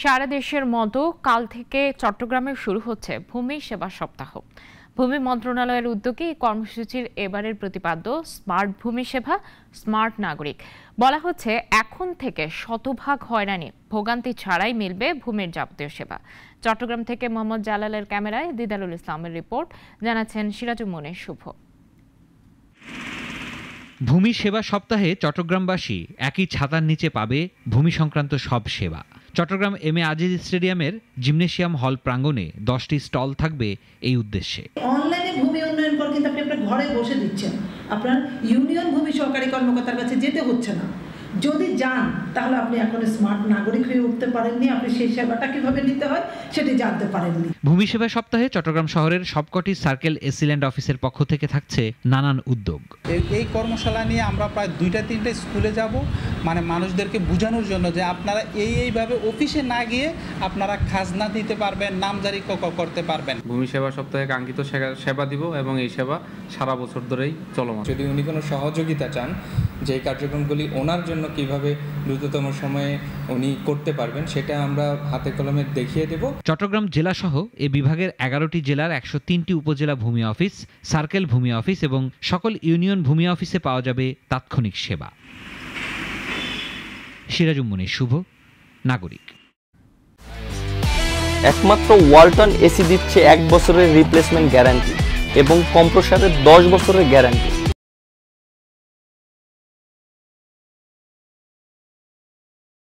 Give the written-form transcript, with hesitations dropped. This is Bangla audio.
সারা দেশের মতো কাল থেকে চট্টগ্রামে শুরু হচ্ছে ভূমি সেবা সপ্তাহ। ভূমি মন্ত্রণালয়ের উদ্যোগে এই কর্মসূচির এবারের প্রতিপাদ্য স্মার্ট ভূমি সেবা, স্মার্ট নাগরিক। বলা হচ্ছে এখন থেকে শতভাগ হয়রানি ভোগান্তি ছাড়াই মিলবে ভূমির যাবতীয় সেবা। চট্টগ্রাম থেকে মোহাম্মদ জালালের ক্যামেরায় দিদারুল ইসলামের রিপোর্ট, জানাচ্ছেন সিরাজুল মনির শুভ। ভূমি সেবা সপ্তাহে চট্টগ্রামবাসী একই ছাতার নিচে পাবে ভূমি সংক্রান্ত সব সেবা। চট্টগ্রাম এম এ আজিজ স্টেডিয়ামের জিমনেশিয়াম হল প্রাঙ্গণে 10টি স্টল থাকবে এই উদ্দেশ্যে। অনলাইনে ভূমি উন্নয়ন কর কিন্তু আপনি আপনার ঘরে বসে দিচ্ছেন, আপনার ইউনিয়ন ভূমি সহকারী কর্মকর্তার কাছে যেতে হচ্ছে না। যদি যান তাহলে আপনি এখন স্মার্ট নাগরিক হয়ে উঠতে পারেননি, আপনি সেই সেবাটা কিভাবে নিতে হয় সেটি জানতে পারেননি। ভূমি সেবা সপ্তাহে চট্টগ্রাম শহরের সবকটি সার্কেল এসিল্যান্ড অফিসের পক্ষ থেকে থাকছে নানান উদ্যোগ। এই কর্মশালা নিয়ে আমরা প্রায় 2-3টে স্কুলে যাব, মানে মানুষদেরকে বোঝানোর জন্য যে আপনারা এইভাবে অফিসে না গিয়ে আপনারা খাজনা দিতে পারবেন, নামজারি করতে পারবেন। ভূমি সেবা সপ্তাহে কাঙ্ক্ষিত সেবা দিব এবং এই সেবা সারা বছর ধরেই চলমান। যদি উনি কোনো সহযোগিতা চান যে কার্যক্রমগুলি ওনার জন্য কিভাবে দ্রুততম সময়ে উনি করতে পারবেন সেটা আমরা হাতে কলমে দেখিয়ে দেব। চট্টগ্রাম জেলা সহ এ বিভাগের 11টি জেলার 103টি উপজেলা ভূমি অফিস, সার্কেল ভূমি অফিস এবং সকল ইউনিয়ন ভূমি অফিসে পাওয়া যাবে তাৎক্ষণিক সেবা। সিরাজুল মনির শুভ, নাগরিক। একমাত্র ওয়ালটন এসি দিচ্ছে 1 বছরের রিপ্লেসমেন্ট গ্যারান্টি এবং কম্প্রেসারের 10 বছরের গ্যারান্টি।